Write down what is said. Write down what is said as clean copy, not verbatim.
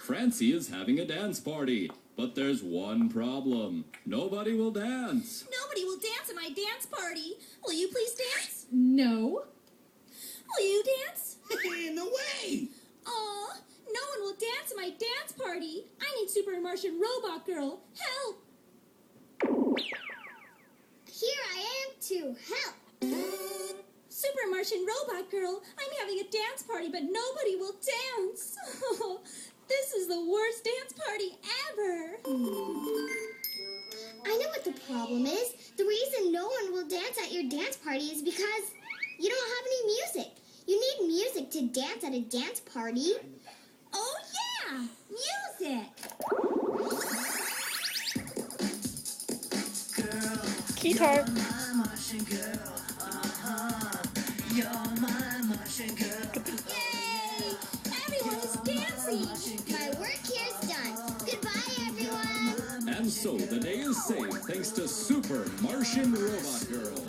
Francie is having a dance party, but there's one problem. Nobody will dance. Nobody will dance at my dance party. Will you please dance? No. Will you dance? No way! Aw, no one will dance at my dance party. I need Super Martian Robot Girl. Help! Here I am to help. Super Martian Robot Girl, I'm having a dance party, but nobody will dance. This is the worst dance party ever. I know what the problem is. The reason no one will dance at your dance party is because you don't have any music. You need music to dance at a dance party. Oh, yeah! Music! Guitar. Yay! Everyone is dancing! My work here's done. Goodbye, everyone. And so the day is saved thanks to Super Martian Robot Girl.